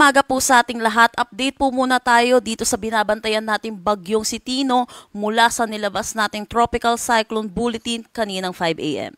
umaga po sa ating lahat. Update po muna tayo dito sa binabantayan nating bagyong si Tino mula sa nilabas nating Tropical Cyclone Bulletin kaninang 5 a.m.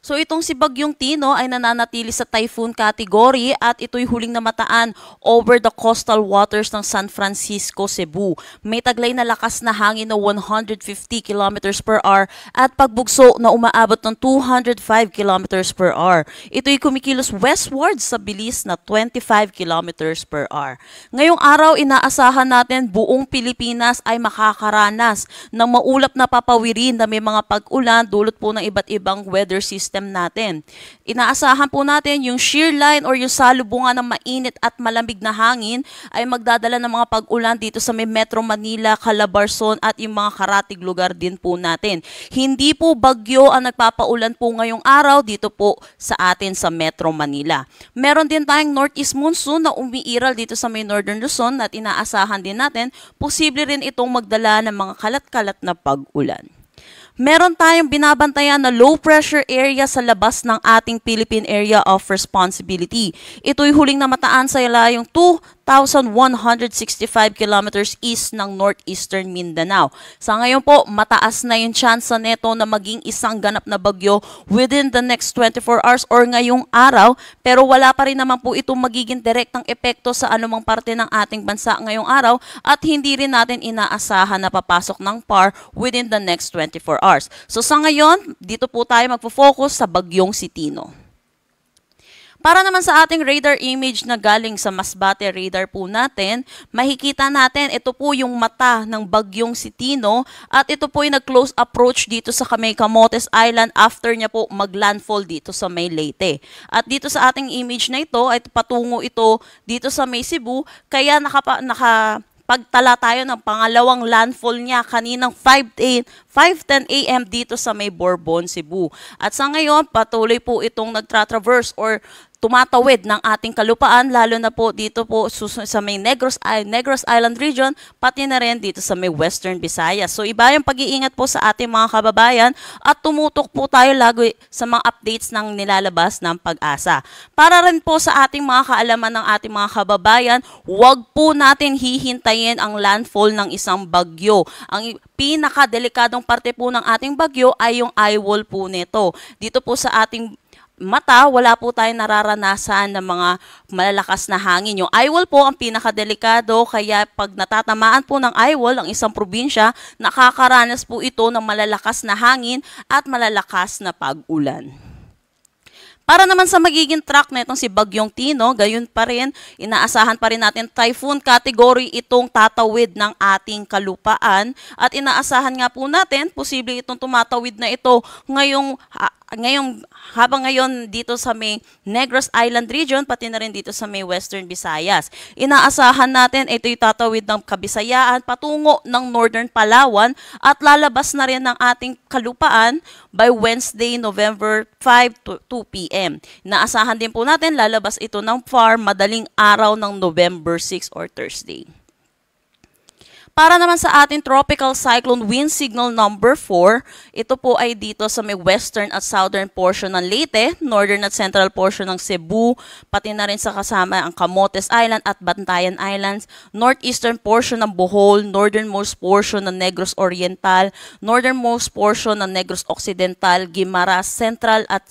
So itong si Bagyong Tino ay nananatili sa typhoon category at ito'y huling namataan over the coastal waters ng San Francisco, Cebu. May taglay na lakas na hangin na 150 km per hour at pagbugso na umaabot ng 205 km per hour. Ito'y kumikilos westward sa bilis na 25 km per hour. Ngayong araw, inaasahan natin buong Pilipinas ay makakaranas ng maulap na papawirin na may mga pag-ulan dulot po ng iba't ibang weather system natin. Inaasahan po natin yung shear line or yung salubungan ng mainit at malamig na hangin ay magdadala ng mga pag-ulan dito sa may Metro Manila, Calabarzon at yung mga karatig lugar din po natin. Hindi po bagyo ang nagpapaulan po ngayong araw dito po sa atin sa Metro Manila. Meron din tayong northeast monsoon na umiiral dito sa may Northern Luzon at inaasahan din natin posible rin itong magdala ng mga kalat-kalat na pag-ulan. Meron tayong binabantayan na low pressure area sa labas ng ating Philippine Area of Responsibility. Ito'y huling namataan sa ilayong 2,165 kilometers east ng northeastern Mindanao. Sa ngayon po, mataas na yung tsansa neto na maging isang ganap na bagyo within the next 24 hours or ngayong araw, pero wala pa rin naman po itong magiging direktang epekto sa anumang parte ng ating bansa ngayong araw at hindi rin natin inaasahan na papasok ng PAR within the next 24 hours. So sa ngayon, dito po tayo magpo-focus sa bagyong si Tino. Para naman sa ating radar image na galing sa Masbate radar po natin, makikita natin ito po yung mata ng bagyong si Tino at ito po yung nag-close approach dito sa may Camotes Island after niya po mag-landfall dito sa may Leyte. At dito sa ating image na ito ay patungo ito dito sa may Cebu, kaya pagtala tayo ng pangalawang landfall niya kaninang 5:10 a.m. dito sa may Bourbon, Cebu. At sa ngayon, patuloy po itong nagtra-traverse or tumatawid ng ating kalupaan, lalo na po dito po sa may Negros Island region, pati na rin dito sa may Western Visayas. So iba yung pag-iingat po sa ating mga kababayan at tumutok po tayo lagi sa mga updates ng nilalabas ng Pag-asa. Para rin po sa ating mga kaalaman ng ating mga kababayan, huwag po natin hihintayin ang landfall ng isang bagyo. Ang pinakadelikadong parte po ng ating bagyo ay yung eye wall po nito. Dito po sa ating mata, wala po tayong nararanasan ng mga malalakas na hangin. Yung eye wall po ang pinakadelikado, kaya pag natatamaan po ng eye wall ang isang probinsya, nakakaranas po ito ng malalakas na hangin at malalakas na pag-ulan. Para naman sa magiging track na itong si Bagyong Tino, gayon pa rin, inaasahan pa rin natin typhoon category itong tatawid ng ating kalupaan at inaasahan nga po natin, posible itong tumatawid na ito habang ngayon dito sa may Negros Island region, pati na rin dito sa may Western Visayas. Inaasahan natin ito'y tatawid ng Kabisayaan patungo ng Northern Palawan at lalabas na rin ng ating kalupaan by Wednesday, November 5 to 2 p.m. Inaasahan din po natin lalabas ito ng PAR madaling araw ng November 6 or Thursday. Para naman sa ating Tropical Cyclone Wind Signal number 4, ito po ay dito sa may western at southern portion ng Leyte, northern at central portion ng Cebu, pati na rin sa kasama ang Camotes Island at Bantayan Islands, northeastern portion ng Bohol, northernmost portion ng Negros Oriental, northernmost portion ng Negros Occidental, Guimaras, central at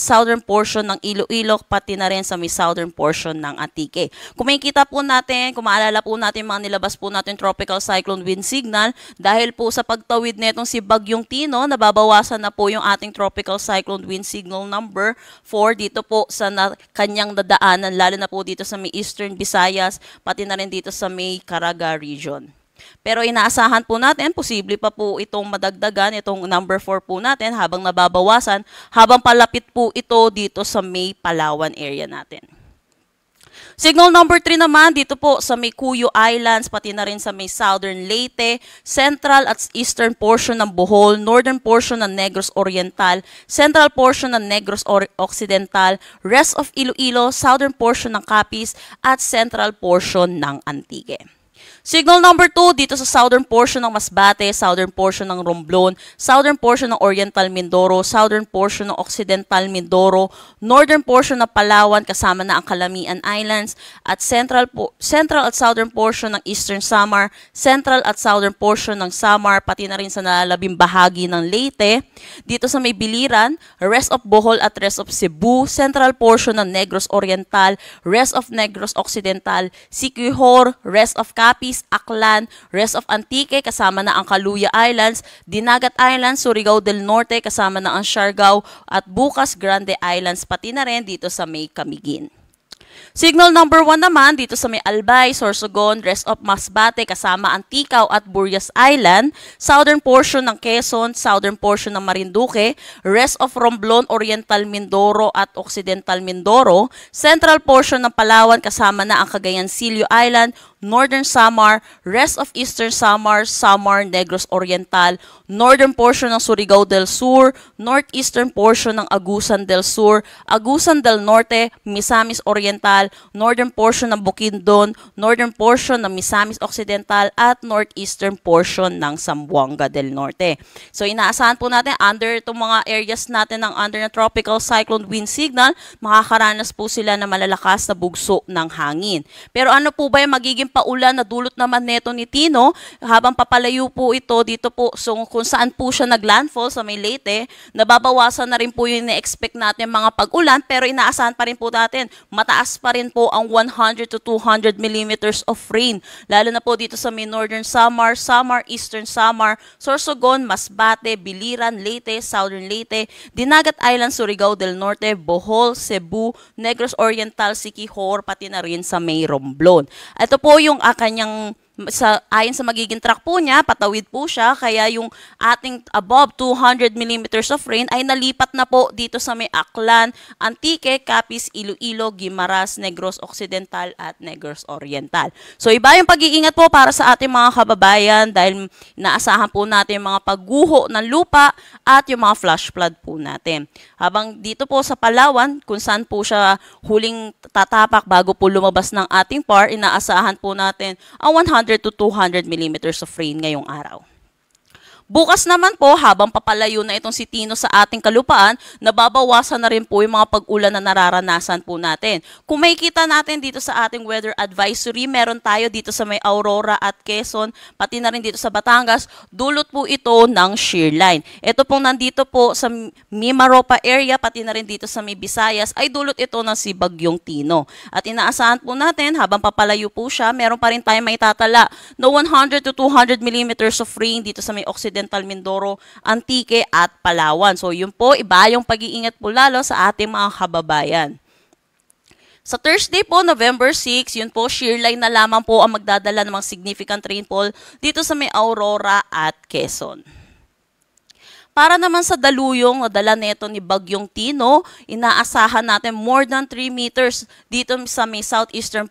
southern portion ng Iloilo, pati na rin sa may southern portion ng Antique. Kung makikita po natin, kung maalala po natin mga nilabas po natin Tropical Cyclone Wind Signal, dahil po sa pagtawid netong si Bagyong Tino, nababawasan na po yung ating Tropical Cyclone Wind Signal number 4 dito po sa kanyang dadaanan, lalo na po dito sa may Eastern Visayas, pati na rin dito sa may Caraga region. Pero inaasahan po natin, posible pa po itong madagdagan, itong number 4 po natin habang nababawasan, habang palapit po ito dito sa may Palawan area natin. Signal number 3 naman dito po sa may Cuyo Islands, pati na rin sa may southern Leyte, central at eastern portion ng Bohol, northern portion ng Negros Oriental, central portion ng Negros Occidental, rest of Iloilo, southern portion ng Capiz at central portion ng Antique. Signal number 2 dito sa southern portion ng Masbate, southern portion ng Romblon, southern portion ng Oriental Mindoro, southern portion ng Occidental Mindoro, northern portion ng Palawan kasama na ang Calamian Islands, at central at southern portion ng Eastern Samar, central at southern portion ng Samar, pati na rin sa nalalabing bahagi ng Leyte. Dito sa may Biliran, rest of Bohol at rest of Cebu, central portion ng Negros Oriental, rest of Negros Occidental, Siquijor, rest of Capiz, Aklan, rest of Antique kasama na ang Kaluya Islands, Dinagat Islands, Surigao del Norte kasama na ang Siargao, at Bukas Grande Islands pati na rin dito sa may Camiguin. Signal number 1 naman dito sa may Albay, Sorsogon, rest of Masbate kasama ang Ticao at Burias Island, southern portion ng Quezon, southern portion ng Marinduque, rest of Romblon, Oriental Mindoro at Occidental Mindoro, central portion ng Palawan kasama na ang Cagayancillo Island, northern Samar, rest of Eastern Samar, Samar, Negros Oriental, northern portion ng Surigao del Sur, northeastern portion ng Agusan del Sur, Agusan del Norte, Misamis Oriental, northern portion ng Bukidnon, northern portion ng Misamis Occidental, at northeastern portion ng Zamboanga del Norte. So inaasahan po natin under itong mga areas natin ng under na tropical cyclone wind signal, makakaranas po sila ng malalakas na bugso ng hangin. Pero ano po ba yung magiging paulan na dulot naman neto ni Tino habang papalayo po ito dito po so kung saan po siya naglandfall sa may Leyte, nababawasan na rin po yung na-expect natin mga pag-ulan, pero inaasahan pa rin po natin mataas pa rin po ang 100 to 200 millimeters of rain, lalo na po dito sa may northern Samar, Samar, eastern Samar, Sorsogon, Masbate, Biliran, Leyte, southern Leyte, Dinagat Island, Surigao del Norte, Bohol, Cebu, Negros Oriental, Siquijor, pati na rin sa may Romblon. Ito po yung kanyang ayon sa magiging track po niya, patawid po siya, kaya yung ating above 200 millimeters of rain ay nalipat na po dito sa may Aklan, Antique, Capiz, Iloilo, Guimaras, Negros Occidental at Negros Oriental. So iba yung pag-iingat po para sa ating mga kababayan dahil naasahan po natin yung mga pagguho ng lupa at yung mga flash flood po natin. Habang dito po sa Palawan, kung saan po siya huling tatapak bago po lumabas ng ating PAR, inaasahan po natin ang 100 to 200 millimeters of rain ngayong araw. Bukas naman po, habang papalayo na itong si Tino sa ating kalupaan, nababawasan na rin po yung mga pag-ulan na nararanasan po natin. Kung makikita natin dito sa ating weather advisory, meron tayo dito sa may Aurora at Quezon, pati na rin dito sa Batangas, dulot po ito ng shear line. Ito pong nandito po sa Mimaropa area, pati na rin dito sa may Visayas, ay dulot ito ng si Bagyong Tino. At inaasahan po natin, habang papalayo po siya, meron pa rin tayo may tatala na 100 to 200 millimeters of rain dito sa may Occidental Mindoro, Antique at Palawan. So yun po, iba yung pag-iingat po lalo sa ating mga kababayan. Sa Thursday po, November 6, yun po, shear line na lamang po ang magdadala ng mga significant rainfall dito sa may Aurora at Quezon. Para naman sa daluyong na dala neto ni Bagyong Tino, inaasahan natin more than 3 meters dito sa may southeastern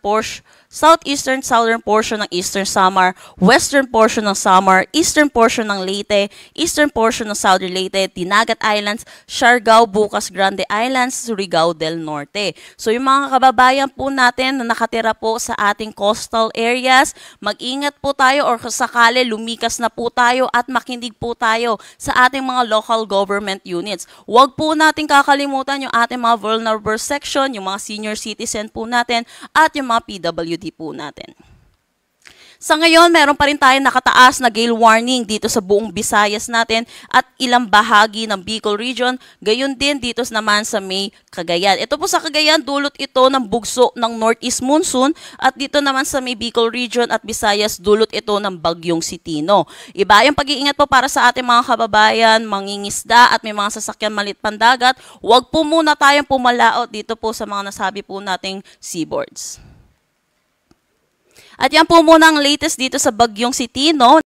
southern portion ng Eastern Samar, western portion ng Samar, eastern portion ng Leyte, eastern portion ng Southern Leyte, Dinagat Islands, Siargao, Bukas Grande Islands, Surigao del Norte. So yung mga kababayan po natin na nakatira po sa ating coastal areas, mag-ingat po tayo or sakali lumikas na po tayo at makinig po tayo sa ating mga local government units. Huwag po natin kakalimutan yung ating mga vulnerable section, yung mga senior citizen po natin at yung mga PWD po natin. Sa ngayon, meron pa rin tayong nakataas na gale warning dito sa buong Visayas natin at ilang bahagi ng Bicol region, gayon din dito naman sa may Cagayan. Ito po sa Cagayan, dulot ito ng bugso ng northeast monsoon at dito naman sa may Bicol region at Visayas, dulot ito ng bagyong si Tino. Iba yung pag-iingat po para sa ating mga kababayan, mangingisda at may mga sasakyan malit pandagat. Huwag po muna tayong pumalaot dito po sa mga nasabi po nating seaboards. At yan po muna ang latest dito sa bagyong si Tino.